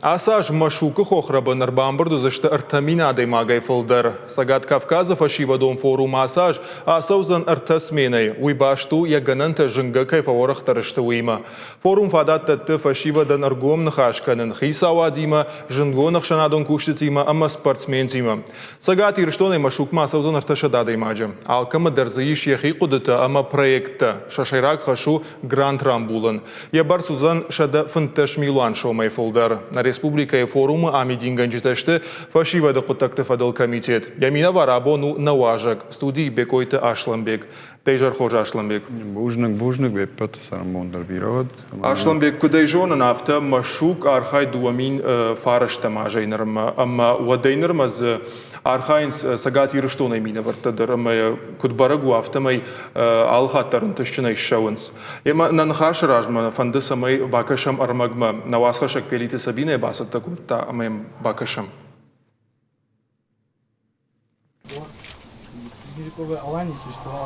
Асаж машука хохраба нарбамбарду зашта артамина даймагай фолдер. Сагат Кавказа фашива дом форум асаж, асаузан артасменай. Уйбашту ягананта жингакай фаворах тарыштауима. Форум фадат татты фашива дан аргом нахашканын. Хисава дима, жингонах шанадон куштитима, ама спортсмензима. Сагат ирштонай машукма асаузан арташада даймаджа. Алкама дарзаиш яхи кудыта, ама проекта. Шашайрак хашу грант рамбулан. Ябар сузан шада фанташ милуан шомай фолдер. Республика и форумы Амидинганджиташты фашива докутакты фадал комитет. Ямина варабону наважак. Студии Бекойта Ашламбек. Тейжар хожа Ашламбек. Бужник беппет сарамондар бирод. Ашламбек кудей жона нафта машук архай дуамин фарашта мажайнерма. Амма вадайнерма з архайнс сагат ирштона мина вартадер. Амма кудбарагу автомай алхаттарын тышчынай шауынс. Ема нанхаш ражма фандысамай бакашам армагма. Навасхашак пелиты сабине басат такута амаем бакашам.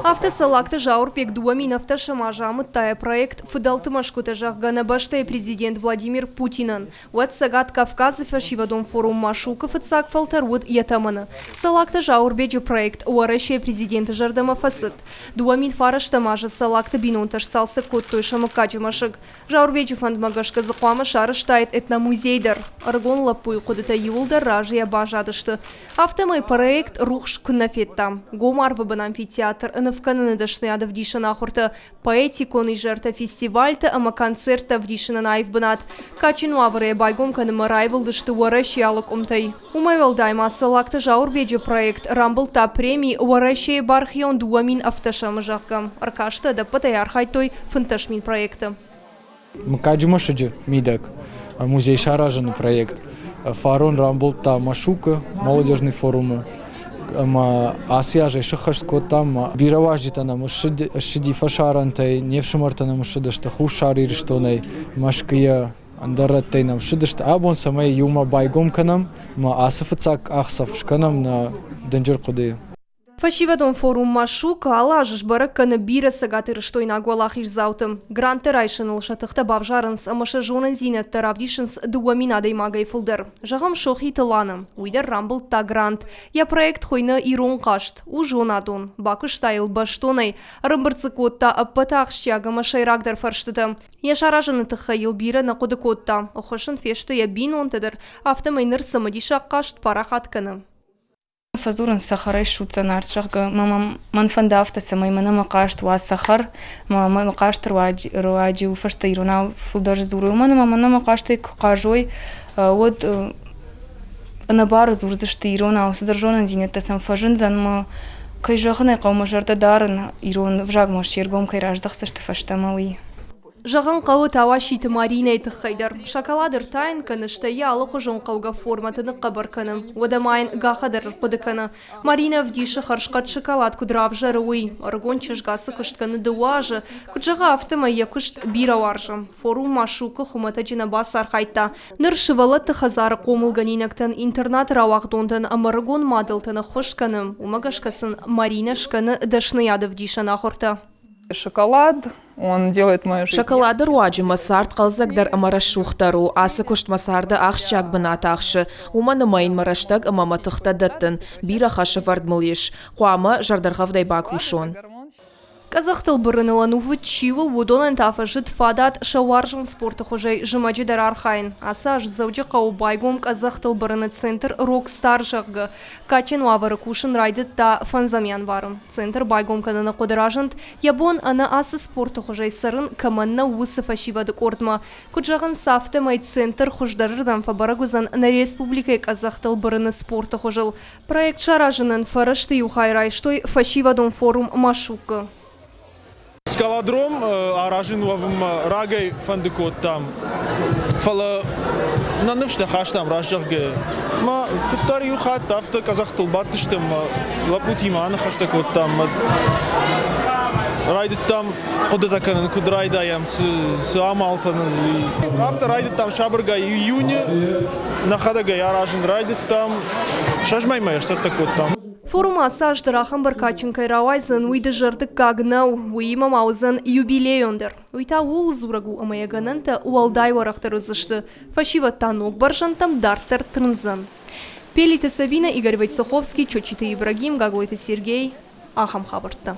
Автосалакты жаурпек дуамин автошамажамы тая проект фыдалты машкутажах ганабаштай президент Владимир Путинан. Уат сагат Кавказы фашивадом форум машуков отсак фалтарвуд ятамана. Салакты жаурбеджи проект уаращая президента жардама фасыт. Дуамин фараштамажа салакты бинонташ салсы коттой шамакаджи машык. Жаурбеджи фандмагашка заквама шараштает этномузейдар. Аргон лапуй кудыта юлдар ражия бажадышты. Автомай проект рухш куннафетта. Марвабан амфитеатр навкананы дашны ада вдишана ахурта поэтикон и жерта фестивальта ама концерта вдишана наивбанат. Качину авария байгом канама райвал дашты уаращиялок умтай. Умайвал дайма салакта жаурбеджи проект рамбл та премии уаращия бархион дуамин автошамажахгам. Аркашта да патай архайтой фанташмин проекта. Макаджима шаджи мидак. Музей шаражан проект. Фарон рамбл та машука молодежный форум. Асия же шахашко там бираваждита нам шиди фашарантай невшумарта нам шидашта хушари штонай машкия андараттай нам шидашта абон самай юма байгом канам ма асафцак ахсаф шканам на денджер куде. Фашивадон форум машука алажыш баракканы бира сагатыр штой нагуалах ирзаутым. Гранты райшыныл шатыхта бавжарынс амаша жонын зинетті равдишынс дуаминадай магай фылдыр. Жағам шохи тыланым. Уйдар рамбыл та грант. Я проект хойны ирон қашт. У жонадон. Бакыш тайыл баштонай. Рымбырцы котта аппата ақшчага машайрагдар фарштыты. Я шаражыны тыхайыл бира нақуды котта. Охышын фешті я бин онтыдыр. Автомайныр самадиша қашт парахат каны. Фазуран сахарай шутса нарчага мама манфандафта самай мана макашт ва сахар мама макашт руаджи уфашта ирона фулдаж зуру мана макашт кажой вот набар зурзашта ирона содержона динета сам фажын зан кайжахны каумашарта дарын ирон вжагмаш ергом кайраждахсашта фаштамави. Жағын қауы тауашиты Марина етіққайдар. Шоколадыр тайын кынышты ялықы жон қауға форматыны қабыр кыным. Одамайын ғақыдыр қыдыкыны. Марина вдиші қаршқат шоколад күдрав жары уй. Аргон чыжғасы күштканы дуажы. Күджіға автыма екішт бира варжы. Форум машуқы хумата жина бас арқайтта. Ныр шывалы тұхазары қомылғанинактан интернат рауақдонтан амаргон мадылтыны құштканым. Умагашкасын Марина шканы дашны яды вдишан ахорта. Шоколад, он делает мою жизнь. Шоколады руаджи масарт қалзагдар амарашухтару, асы кушт масарды ахшчак бына тахшы. Уманы майын мараштаг амама тұхта даттын, бира хашы вардмылеш. Қуамы жардарғавдай бакушон. Казахтыл бұрынылан увыт чивыл вудонан тафажыт фадат шауаржын спорты хожай жымаджидар архайн. Аса жзавджи қау байгом Казахтыл бұрыны центр Рокстар жағы. Качен уавары кушын райдыт та фанзамян варым. Центр байгом канына қодыражынт, ябон ана асы спорты хожай сарын каманна уысы фашивады кордма. Куджағын сафты май центр хождарырдан фабарагузан на республикай Казахтыл бұрыны спорты хожыл. Проект шаражынын фарышты юхайрайштой фашивадон форум машуқы. Скалодром аражин лавым рагай фандыкот там. Фала на нывшта хаштам ражжагы. Ма куттар юхат авто Казахтыл батыштым лапутима аны хаштакот там. Райдыт там кудыта канын кудрайдаям с амалтаны. Авто райдыт там шабырга июня. Нахадага аражин райдыт там. Шажмаймай что такот там. Форума асаж дырахын Баркаченко рауайзын уйды жырдық кагнау, уйыма маузын юбилейондыр. Уйта ул зурагу амаяганынта уалдай варақтар үзішті. Фашива танук баржантам дартар тынзын. Пелита Сабина, Игорь Войцеховский, Чочита Ибрагим, Гаглойта Сергей, Ахам Хабарта.